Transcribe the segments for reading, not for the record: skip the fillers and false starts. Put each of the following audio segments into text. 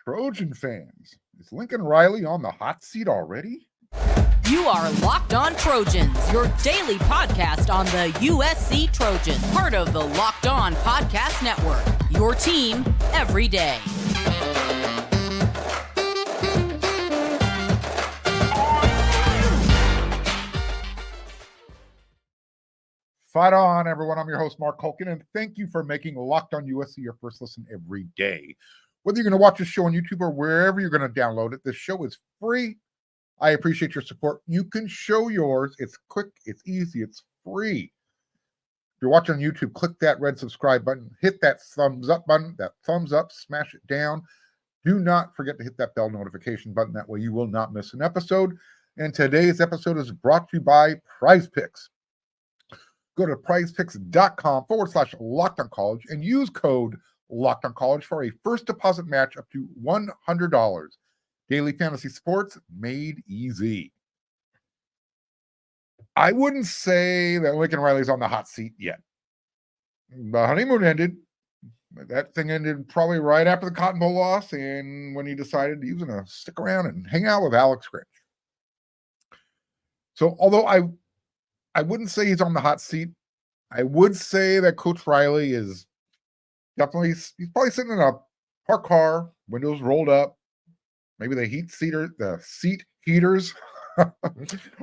Trojan fans, is Lincoln Riley on the hot seat already? You are Locked On Trojans, your daily podcast on the USC Trojans, part of the Locked On Podcast Network, your team every day. Fight on, everyone. I'm your host, Mark Culkin, and thank you for making Locked On USC your first listen every day. Whether you're going to watch this show on YouTube or wherever you're going to download it, this show is free. I appreciate your support. You can show yours. It's quick, it's easy, it's free. If you're watching on YouTube, click that red subscribe button, hit that thumbs up button, that thumbs up, smash it down. Do not forget to hit that bell notification button. That way you will not miss an episode. And today's episode is brought to you by Prize Picks. Go to prizepicks.com/LockedOnCollege and use code LockedOnCollege for a first deposit match up to $100. Daily fantasy sports made easy. I wouldn't say that Lincoln Riley's on the hot seat yet. The honeymoon ended. That thing ended probably right after the Cotton Bowl loss and when he decided he was going to stick around and hang out with Alex Grinch. So although I wouldn't say he's on the hot seat, I would say that Coach Riley is definitely, he's probably sitting in a parked car, windows rolled up. Maybe the seat heaters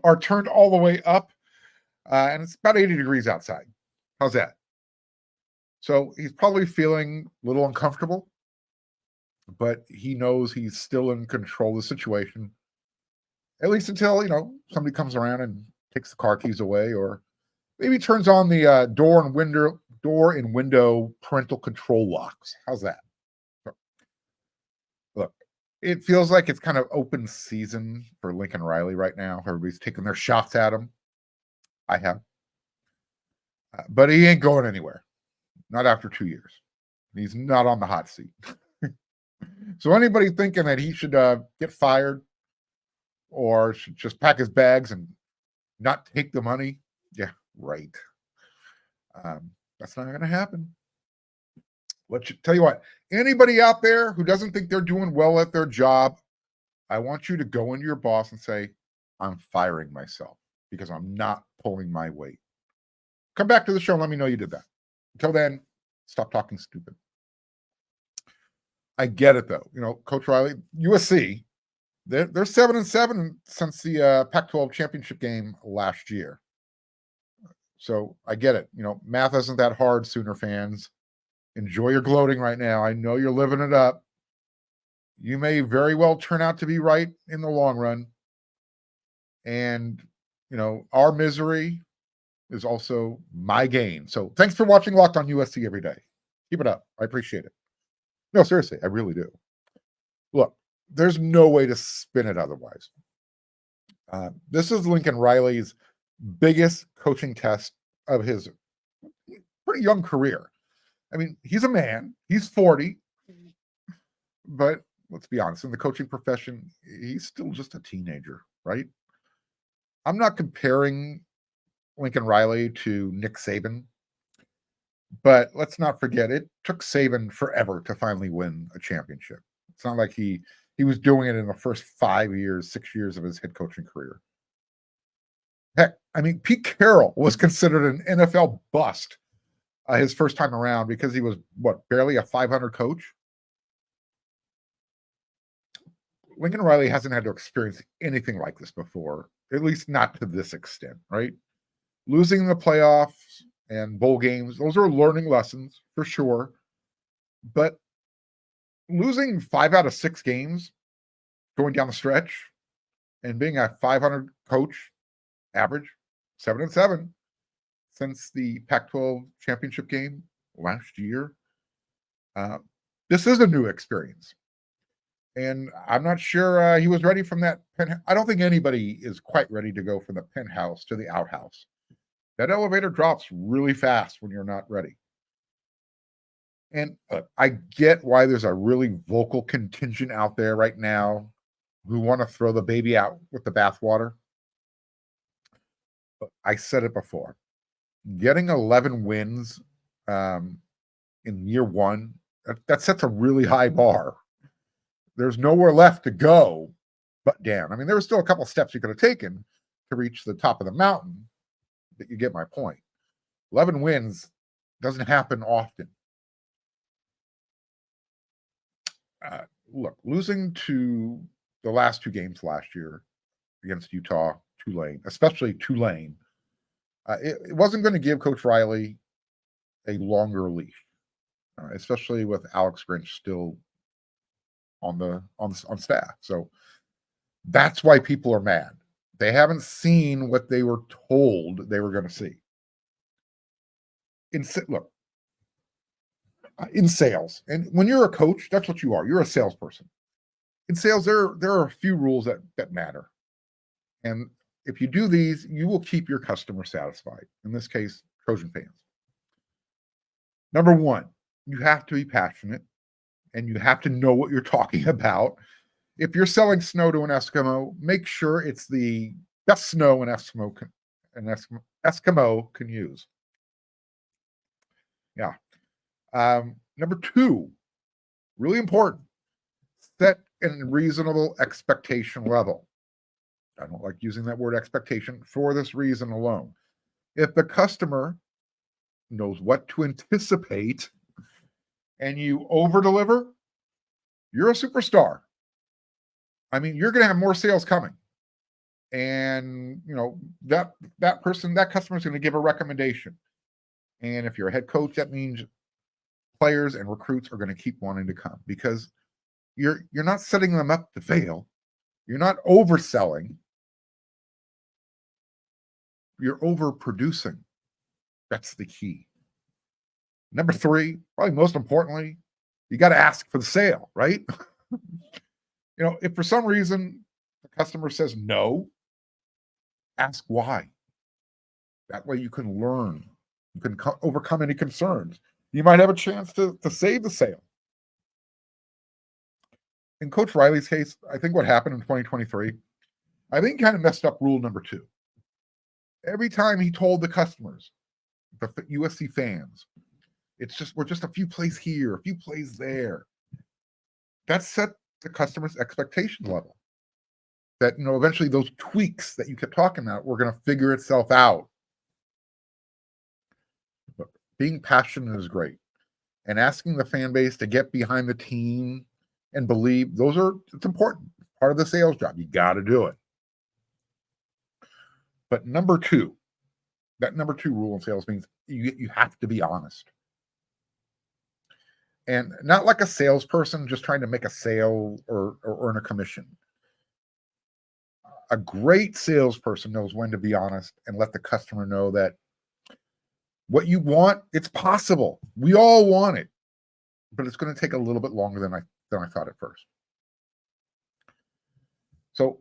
are turned all the way up, and it's about 80 degrees outside. How's that? So he's probably feeling a little uncomfortable, but he knows he's still in control of the situation, at least until, somebody comes around and takes the car keys away, or maybe turns on the door and window parental control locks. How's that? Look, it feels like it's kind of open season for Lincoln Riley right now. Everybody's taking their shots at him. I have. But he ain't going anywhere. Not after 2 years. He's not on the hot seat. So anybody thinking that he should get fired or should just pack his bags and not take the money, yeah, right. That's not going to happen. Tell you what, anybody out there who doesn't think they're doing well at their job, I want you to go into your boss and say, I'm firing myself because I'm not pulling my weight. Come back to the show and let me know you did that. Until then, stop talking stupid. I get it, though. Coach Riley, USC, they're 7-7 since the Pac-12 championship game last year. So I get it. Math isn't that hard, Sooner fans. Enjoy your gloating right now. I know you're living it up. You may very well turn out to be right in the long run. And, our misery is also my gain. So thanks for watching Locked On USC every day. Keep it up. I appreciate it. No, seriously, I really do. Look, there's no way to spin it otherwise. This is Lincoln Riley's biggest coaching test of his pretty young career. I mean, he's a man. He's 40. But let's be honest, in the coaching profession, he's still just a teenager, right? I'm not comparing Lincoln Riley to Nick Saban, but let's not forget it took Saban forever to finally win a championship. It's not like he was doing it in the first 6 years of his head coaching career. Heck, I mean, Pete Carroll was considered an NFL bust his first time around because he was, barely a 500 coach? Lincoln Riley hasn't had to experience anything like this before, at least not to this extent, right? Losing the playoffs and bowl games, those are learning lessons for sure. But losing 5 out of 6 games going down the stretch and being a 500 coach, average 7-7 since the Pac-12 championship game last year. This is a new experience. And I'm not sure he was ready from that. I don't think anybody is quite ready to go from the penthouse to the outhouse. That elevator drops really fast when you're not ready. And I get why there's a really vocal contingent out there right now who want to throw the baby out with the bathwater. But I said it before. Getting 11 wins in year one, that sets a really high bar. there's nowhere left to go but down. I mean, there were still a couple steps you could have taken to reach the top of the mountain, but you get my point. 11 wins doesn't happen often. Look, losing to the last two games last year against Utah, Tulane, especially Tulane, it wasn't going to give Coach Riley a longer leash, especially with Alex Grinch still on staff. So that's why people are mad. They haven't seen what they were told they were going to see. Look, in sales, and when you're a coach, that's what you are. You're a salesperson. In sales, there are a few rules that matter. And if you do these, you will keep your customer satisfied. In this case, Trojan fans. Number one, you have to be passionate and you have to know what you're talking about. If you're selling snow to an Eskimo, make sure it's the best snow an Eskimo can use. Yeah. Number two, really important, set a reasonable expectation level. I don't like using that word expectation for this reason alone. If the customer knows what to anticipate and you over deliver, you're a superstar. I mean, you're going to have more sales coming. And, that customer is going to give a recommendation. And if you're a head coach, that means players and recruits are going to keep wanting to come because you're not setting them up to fail. You're not overselling. You're overproducing. That's the key. Number three, probably most importantly, you got to ask for the sale, right? If for some reason the customer says no, ask why. That way you can learn. You can overcome any concerns. You might have a chance to save the sale. In Coach Riley's case, I think what happened in 2023, I think he kind of messed up rule number 2. Every time he told the customers, the USC fans, we're just a few plays here, a few plays there. That set the customer's expectation level. That, eventually those tweaks that you kept talking about were going to figure itself out. But being passionate is great. And asking the fan base to get behind the team and believe, it's important. Part of the sales job. You got to do it. But number 2 rule in sales means you have to be honest. And not like a salesperson just trying to make a sale or earn a commission. A great salesperson knows when to be honest and let the customer know that what you want, it's possible. We all want it, but it's going to take a little bit longer than I thought at first. So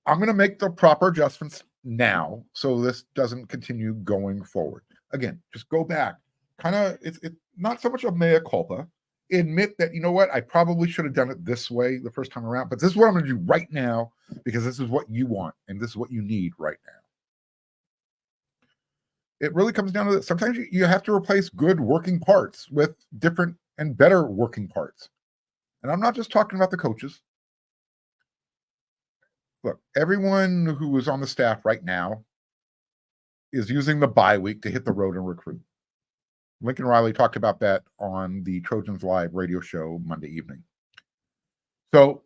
I'm going to make the proper adjustments now so this doesn't continue going forward. Again, just go back. It's not so much a mea culpa. Admit that, I probably should have done it this way the first time around, but this is what I'm going to do right now because this is what you want and this is what you need right now. It really comes down to this. Sometimes you have to replace good working parts with different and better working parts. And I'm not just talking about the coaches. Look, everyone who is on the staff right now is using the bye week to hit the road and recruit. Lincoln Riley talked about that on the Trojans Live radio show Monday evening. So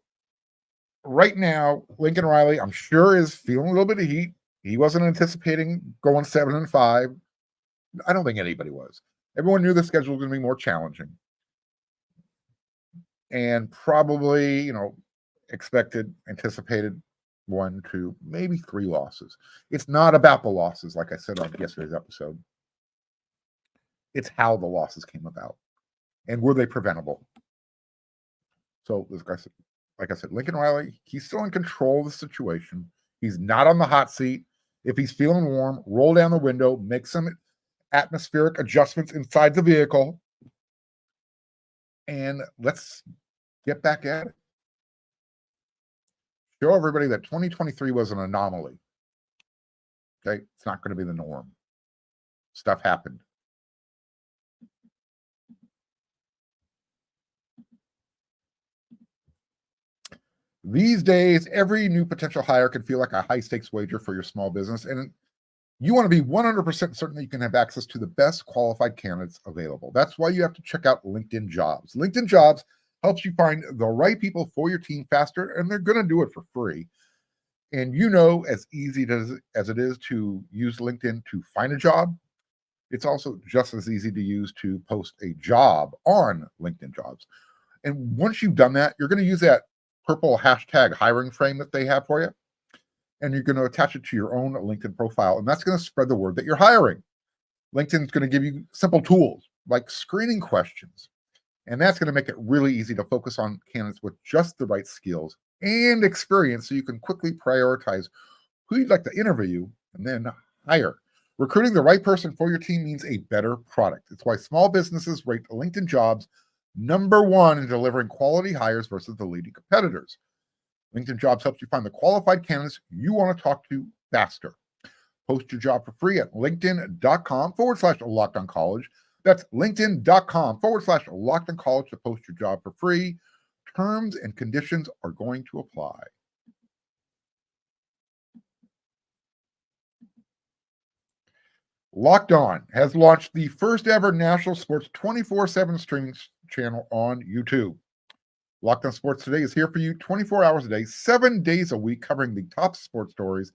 right now, Lincoln Riley, I'm sure, is feeling a little bit of heat. He wasn't anticipating going 7-5. I don't think anybody was. Everyone knew the schedule was going to be more challenging. And probably, anticipated 1, 2, maybe 3 losses. It's not about the losses, like I said on yesterday's episode. It's how the losses came about. And were they preventable? So, like I said, Lincoln Riley, he's still in control of the situation. He's not on the hot seat. If he's feeling warm, roll down the window, make some atmospheric adjustments inside the vehicle, and let's get back at it. Show everybody that 2023 was an anomaly. Okay? It's not going to be the norm. Stuff happened. These days, every new potential hire can feel like a high-stakes wager for your small business, and you want to be 100% certain that you can have access to the best qualified candidates available. That's why you have to check out LinkedIn Jobs. LinkedIn Jobs helps you find the right people for your team faster, and they're going to do it for free. And as easy as it is to use LinkedIn to find a job, it's also just as easy to use to post a job on LinkedIn Jobs. And once you've done that, you're going to use that purple hashtag hiring frame that they have for you, and you're going to attach it to your own LinkedIn profile, and that's going to spread the word that you're hiring. LinkedIn's going to give you simple tools like screening questions, and that's going to make it really easy to focus on candidates with just the right skills and experience so you can quickly prioritize who you'd like to interview and then hire. Recruiting the right person for your team means a better product. It's why small businesses rate LinkedIn Jobs #1 in delivering quality hires versus the leading competitors. LinkedIn Jobs helps you find the qualified candidates you want to talk to faster. Post your job for free at linkedin.com/LockedOnCollege. That's linkedin.com/LockedOnCollege to post your job for free. Terms and conditions are going to apply. Locked On has launched the first ever national sports 24/7 streaming channel on YouTube. Locked On Sports Today is here for you 24 hours a day, 7 days a week, covering the top sports stories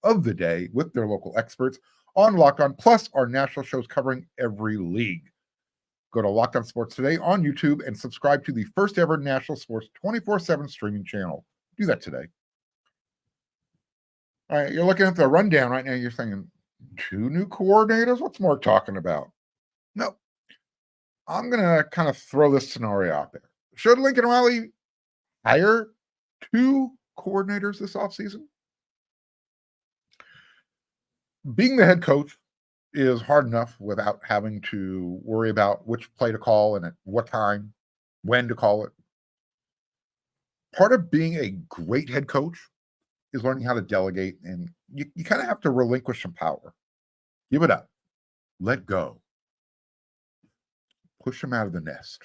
of the day with their local experts on Locked On, plus our national shows covering every league. Go to Locked On Sports Today on YouTube and subscribe to the first ever national sports 24/7 streaming channel. Do that today. All right, you're looking at the rundown right now. You're thinking, 2 new coordinators? What's Mark talking about? No, I'm going to kind of throw this scenario out there. Should Lincoln Riley hire 2 coordinators this offseason? Being the head coach is hard enough without having to worry about which play to call and at what time, when to call it. Part of being a great head coach is learning how to delegate, and you kind of have to relinquish some power. Give it up. Let go. Push them out of the nest.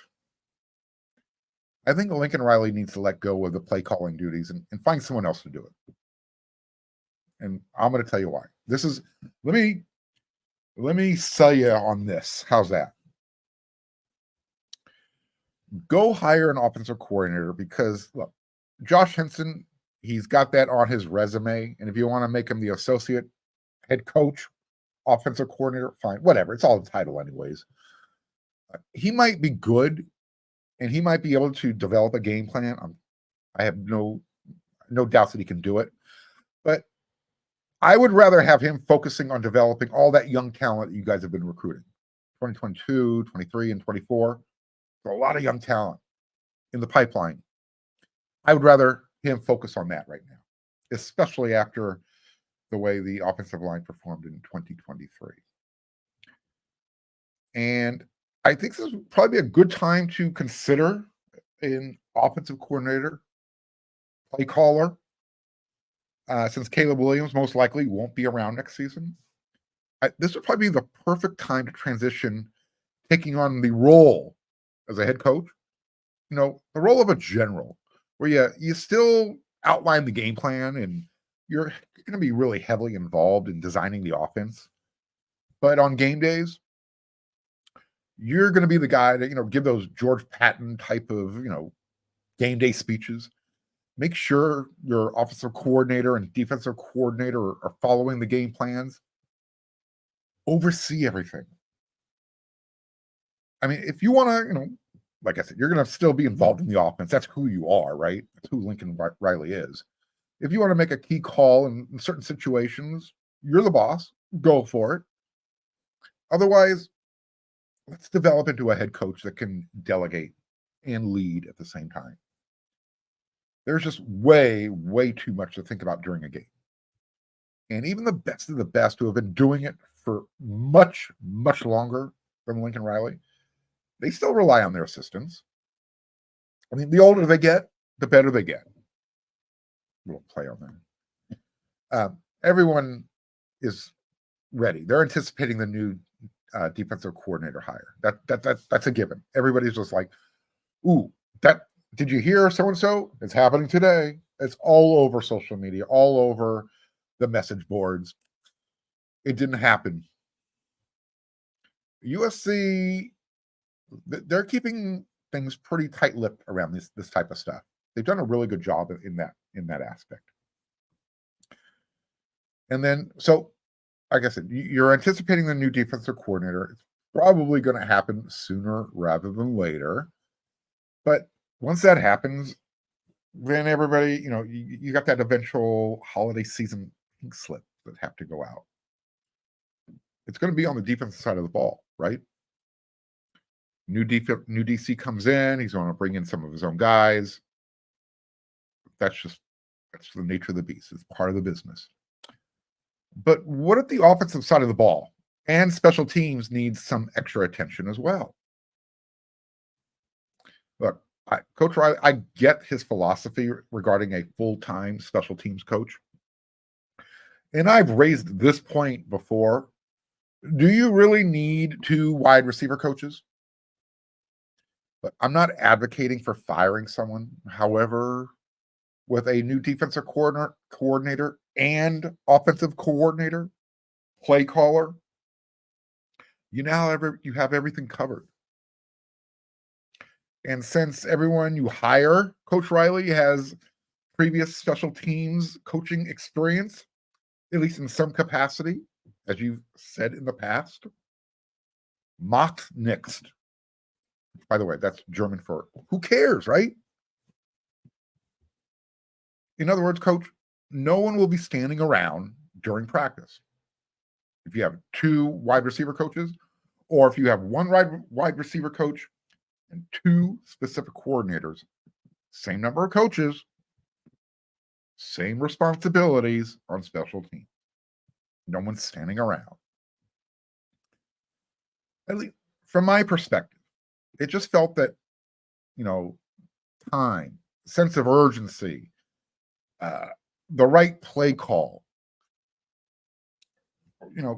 I think Lincoln Riley needs to let go of the play calling duties and find someone else to do it. And I'm going to tell you why. Let me sell you on this. How's that? Go hire an offensive coordinator because, look, Josh Henson, he's got that on his resume. And if you want to make him the associate head coach, offensive coordinator, fine, whatever. It's all the title anyways. He might be good, and he might be able to develop a game plan. I have no doubts that he can do it. But I would rather have him focusing on developing all that young talent that you guys have been recruiting. 2022, 23, and 24. There's a lot of young talent in the pipeline. I would rather him focus on that right now, especially after the way the offensive line performed in 2023. And I think this is probably a good time to consider an offensive coordinator, play caller, since Caleb Williams most likely won't be around next season. This would probably be the perfect time to transition, taking on the role as a head coach, the role of a general, where you still outline the game plan and you're going to be really heavily involved in designing the offense. But on game days, you're going to be the guy to, give those George Patton type of, game day speeches. Make sure your offensive coordinator and defensive coordinator are following the game plans. Oversee everything. I mean, if you want to, like I said, you're going to still be involved in the offense. That's who you are, right? That's who Lincoln Riley is. If you want to make a key call in certain situations, you're the boss. Go for it. Otherwise, let's develop into a head coach that can delegate and lead at the same time. There's just way, way too much to think about during a game. And even the best of the best who have been doing it for much, much longer than Lincoln Riley, they still rely on their assistants. I mean, the older they get, the better they get. We'll play on that. Everyone is ready. They're anticipating the new defensive coordinator hire. That's a given. Everybody's just like, ooh, did you hear so-and-so? It's happening today. It's all over social media, all over the message boards. It didn't happen. USC, they're keeping things pretty tight-lipped around this type of stuff. They've done a really good job in that aspect. And then, so like I said, you're anticipating the new defensive coordinator. It's probably going to happen sooner rather than later. But once that happens, then everybody, you got that eventual holiday season pink slip that have to go out. It's going to be on the defensive side of the ball, right? New DC comes in. He's going to bring in some of his own guys. That's the nature of the beast. It's part of the business. But what if the offensive side of the ball and special teams needs some extra attention as well? Look, Coach Riley, I get his philosophy regarding a full-time special teams coach. And I've raised this point before. Do you really need 2 wide receiver coaches? But I'm not advocating for firing someone. However, with a new defensive coordinator and offensive coordinator, play caller, you have everything covered. And since everyone you hire, Coach Riley, has previous special teams coaching experience, at least in some capacity, as you've said in the past, macht nichts. By the way, that's German for who cares, right? In other words, Coach, no one will be standing around during practice. If you have 2 wide receiver coaches, or if you have 1 wide receiver coach and 2 specific coordinators, same number of coaches, same responsibilities on special teams. No one's standing around. At least from my perspective, it just felt that, time, sense of urgency, the right play call,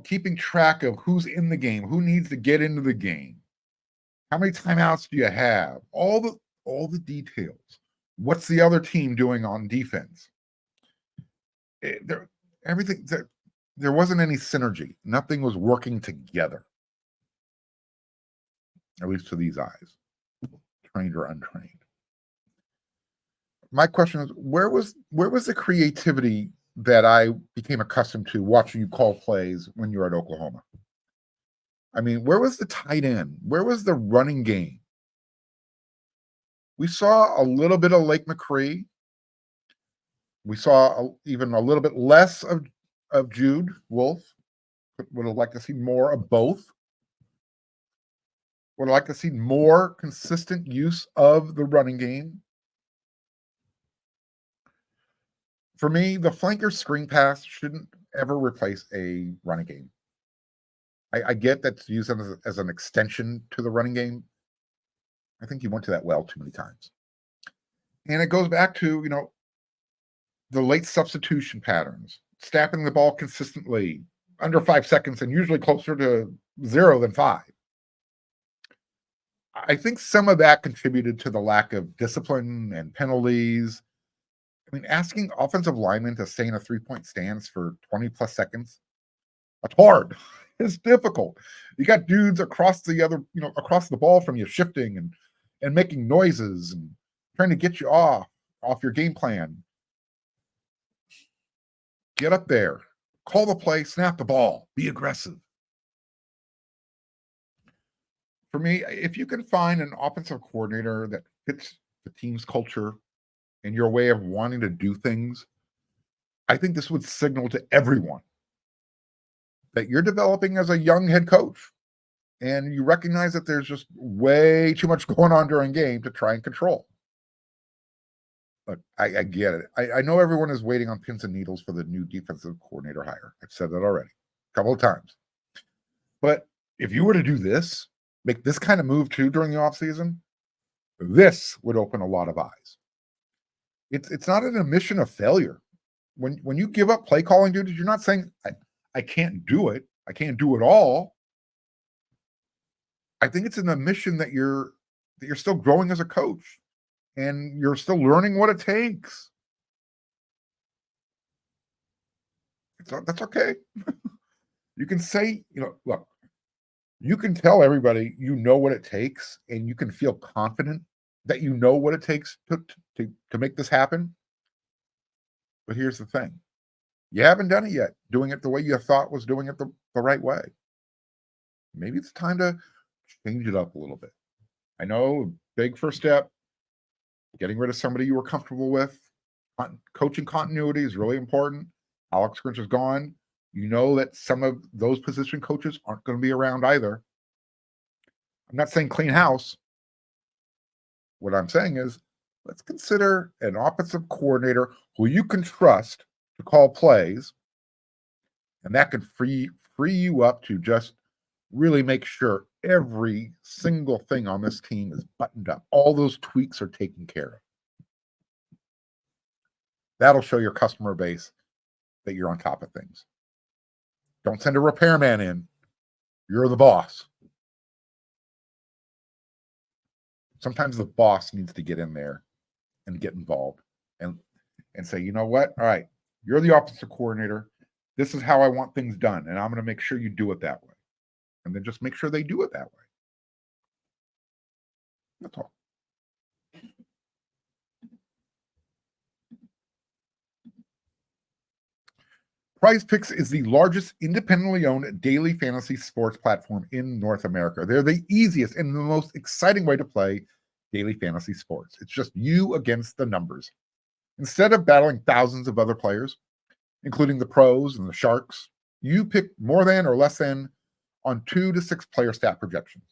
keeping track of who's in the game, who needs to get into the game, how many timeouts do you have, all the details. What's the other team doing on defense? There wasn't any synergy. Nothing was working together, at least to these eyes, trained or untrained. My question is, where was the creativity that I became accustomed to watching you call plays when you were at Oklahoma? I mean, where was the tight end? Where was the running game? We saw a little bit of Lake McCree. We saw even a little bit less of Jude Wolf. Would have liked to see more of both. Would have liked to see more consistent use of the running game. For me, the flanker screen pass shouldn't ever replace a running game. I get that's used as an extension to the running game. I think you went to that well too many times. And it goes back to, the late substitution patterns, snapping the ball consistently, under 5 seconds, and usually closer to 0 than 5. I think some of that contributed to the lack of discipline and penalties. I mean, asking offensive linemen to stay in a 3-point stance for 20 plus seconds, that's hard. It's difficult. You got dudes across the ball from you shifting and making noises and trying to get you off your game plan. Get up there, call the play, snap the ball, be aggressive. For me, if you can find an offensive coordinator that fits the team's culture and your way of wanting to do things, I think this would signal to everyone that you're developing as a young head coach and you recognize that there's just way too much going on during game to try and control. Look, I get it. I know everyone is waiting on pins and needles for the new defensive coordinator hire. I've said that already a couple of times. But if you were to do this, make this kind of move too during the offseason, this would open a lot of eyes. It's not an admission of failure. When you give up play calling duties, you're not saying I can't do it. I can't do it all. I think it's an admission that you're still growing as a coach and you're still learning what it takes. That's okay. You can say, look, you can tell everybody you know what it takes, and you can feel confident that you know what it takes to make this happen. But here's the thing. You haven't done it yet, doing it the way you thought was doing it the right way. Maybe it's time to change it up a little bit. I know, big first step, getting rid of somebody you were comfortable with. Coaching continuity is really important. Alex Grinch is gone. You know that some of those position coaches aren't going to be around either. I'm not saying clean house. What I'm saying is, let's consider an offensive coordinator who you can trust to call plays, and that can free you up to just really make sure every single thing on this team is buttoned up. All those tweaks are taken care of. That'll show your customer base that you're on top of things. Don't send a repairman in. You're the boss. Sometimes the boss needs to get in there and get involved and say, you know what? All right, you're the offensive coordinator. This is how I want things done, and I'm going to make sure you do it that way. And then just make sure they do it that way. That's all. PrizePicks is the largest independently owned daily fantasy sports platform in North America. They're the easiest and the most exciting way to play daily fantasy sports. It's just you against the numbers. Instead of battling thousands of other players, including the pros and the sharks, you pick more than or less than on 2 to 6 player stat projections,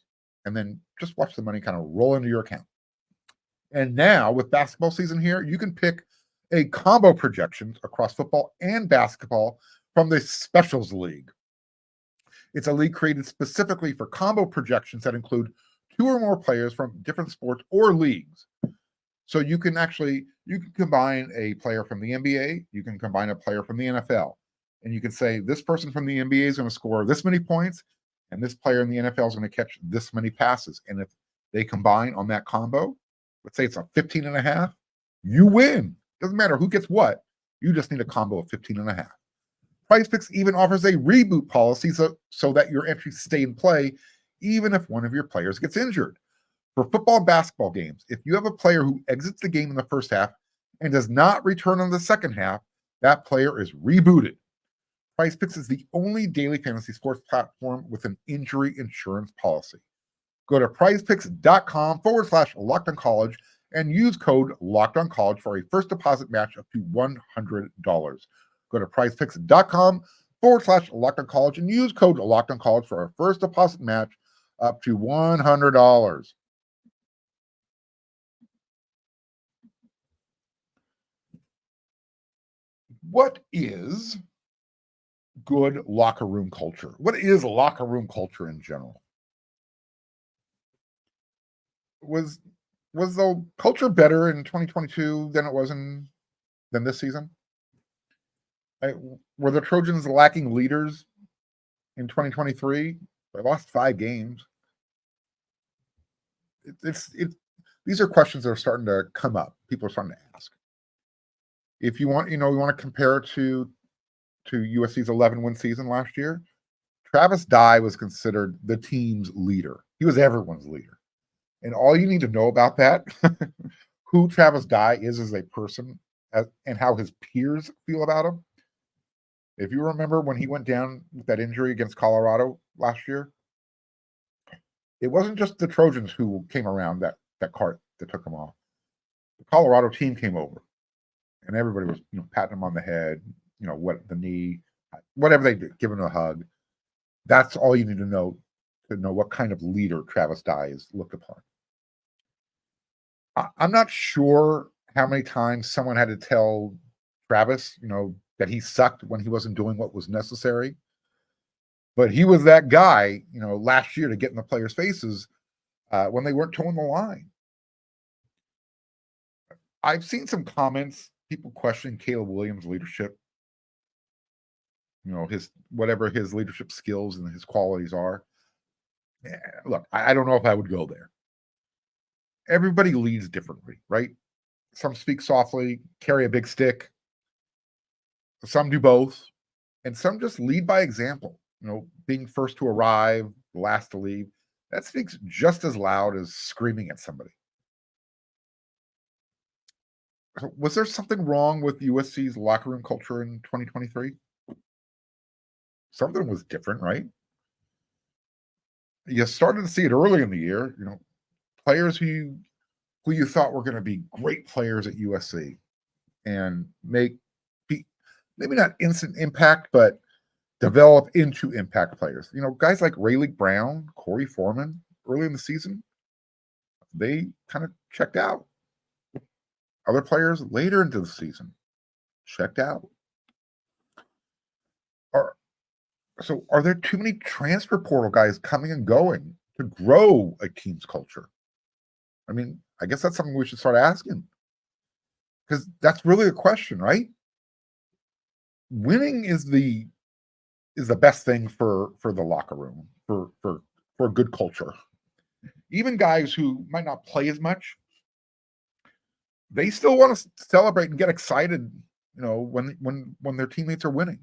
and then just watch the money kind of roll into your account. And now, with basketball season here, you can pick a combo projections across football and basketball from the Specials League. It's a league created specifically for combo projections that include 2 or more players from different sports or leagues. So you can combine a player from the NBA, you can combine a player from the NFL, and you can say this person from the NBA is going to score this many points, and this player in the NFL is going to catch this many passes. And if they combine on that combo, let's say it's a 15.5, you win. Doesn't matter who gets what. You just need a combo of 15.5. PrizePicks even offers a reboot policy so that your entries stay in play even if one of your players gets injured. For football and basketball games, if you have a player who exits the game in the first half and does not return in the second half, that player is rebooted. PrizePicks is the only daily fantasy sports platform with an injury insurance policy. Go to prizepicks.com/LockedOnCollege and use code LockedOnCollege for a first deposit match up to $100. Go to prizepicks.com/LockedOnCollege and use code LockedOnCollege for a first deposit match up to $100. What is good locker room culture? What is locker room culture in general? Was the culture better in 2022 than it was than this season? Were the Trojans lacking leaders in 2023? They lost 5 games. These are questions that are starting to come up. People are starting to ask. If you want, we want to compare it to USC's 11-win season last year. Travis Dye was considered the team's leader. He was everyone's leader. And all you need to know about that, who Travis Dye is as a person and how his peers feel about him. If you remember when he went down with that injury against Colorado last year, it wasn't just the Trojans who came around that cart that took him off. The Colorado team came over, and everybody was patting him on the head, what the knee, whatever they do, giving him a hug. That's all you need to know what kind of leader Travis Dye is looked upon. I'm not sure how many times someone had to tell Travis, that he sucked when he wasn't doing what was necessary. But he was that guy, last year to get in the players' faces when they weren't towing the line. I've seen some comments, people questioning Caleb Williams' leadership. Whatever his leadership skills and his qualities are. Look, I don't know if I would go there. Everybody leads differently, right? Some speak softly, carry a big stick. Some do both. And some just lead by example, being first to arrive, last to leave. That speaks just as loud as screaming at somebody. So was there something wrong with USC's locker room culture in 2023? Something was different, right? You started to see it early in the year, players who you thought were going to be great players at USC and maybe not instant impact, but develop into impact players. Guys like Rayleigh Brown, Corey Foreman, early in the season, they kind of checked out. Other players later into the season checked out. Are there too many transfer portal guys coming and going to grow a team's culture? I mean, I guess that's something we should start asking, because that's really the question, right? Winning is the best thing for the locker room, for a good culture. Even guys who might not play as much, they still want to celebrate and get excited, when their teammates are winning.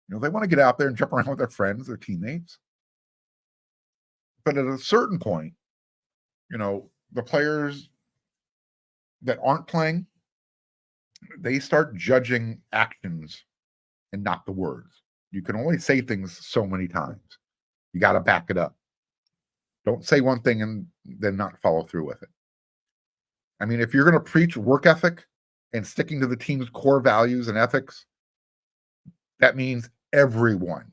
They want to get out there and jump around with their friends, their teammates. But at a certain point, the players that aren't playing, they start judging actions and not the words. You can only say things so many times. You got to back it up. Don't say one thing and then not follow through with it. I mean, if you're going to preach work ethic and sticking to the team's core values and ethics, that means everyone.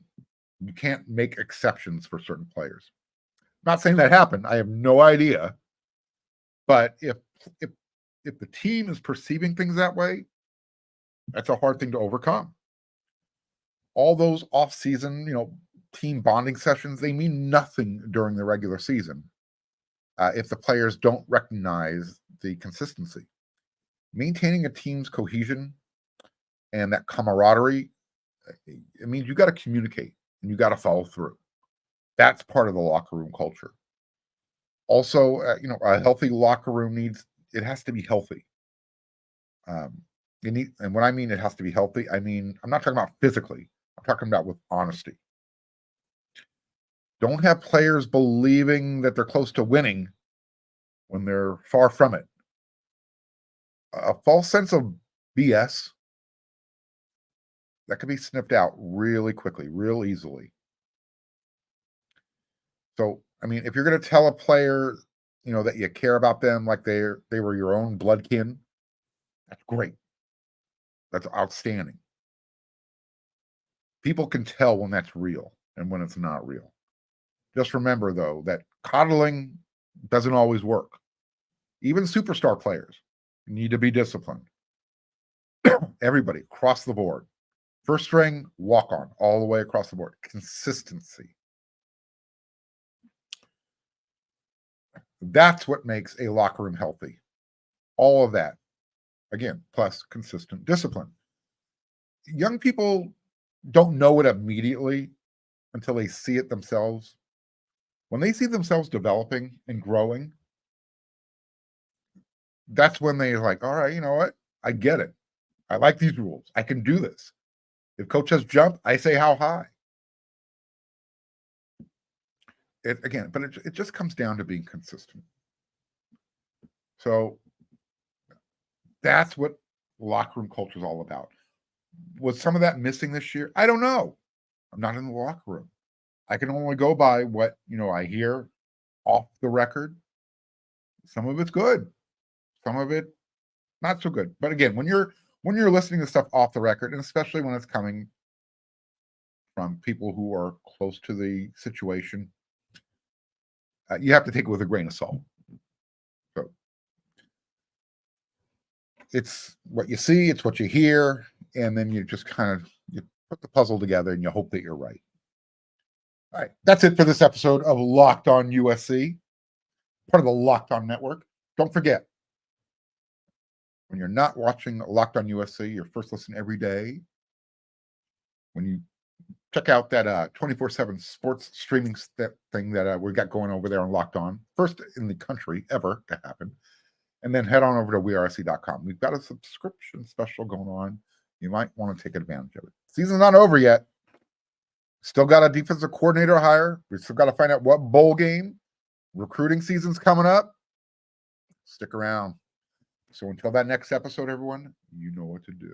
You can't make exceptions for certain players. I'm not saying that happened. I have no idea. But if the team is perceiving things that way, that's a hard thing to overcome. All those off-season, team bonding sessions, they mean nothing during the regular season if the players don't recognize the consistency. Maintaining a team's cohesion and that camaraderie, it means you got to communicate and you got to follow through. That's part of the locker room culture. Also, a healthy locker room has to be healthy. And when I mean it has to be healthy, I mean, I'm not talking about physically. I'm talking about with honesty. Don't have players believing that they're close to winning when they're far from it. A false sense of BS that can be sniffed out really quickly, real easily. So, I mean, if you're going to tell a player, that you care about them like they were your own blood kin, that's great. That's outstanding. People can tell when that's real and when it's not real. Just remember, though, that coddling doesn't always work. Even superstar players need to be disciplined. Everybody, across the board. First string, walk on, all the way across the board. Consistency. That's what makes a locker room healthy. All of that. Again, plus consistent discipline. Young people don't know it immediately until they see it themselves. When they see themselves developing and growing, that's when they're like, all right, you know what? I get it. I like these rules. I can do this. If coach says jump, I say how high. It just comes down to being consistent. So that's what locker room culture is all about. Was some of that missing this year? I don't know. I'm not in the locker room. I can only go by what I hear off the record. Some of it's good, some of it not so good. But again, when you're listening to stuff off the record, and especially when it's coming from people who are close to the situation, you have to take it with a grain of salt. So it's what you see, it's what you hear, and then you just kind of put the puzzle together and you hope that you're right. All right, that's it for this episode of Locked On USC, part of the Locked On Network. Don't forget, when you're not watching Locked On USC, your first listen every day, when you check out that 24/7 sports streaming thing that we got going over there on Locked On, first in the country ever to happen, and then head on over to wearec.com. We've got a subscription special going on. you might want to take advantage of it. Season's not over yet. Still got a defensive coordinator hire. We still got to find out what bowl game. Recruiting season's coming up. Stick around. So until that next episode, everyone, you know what to do.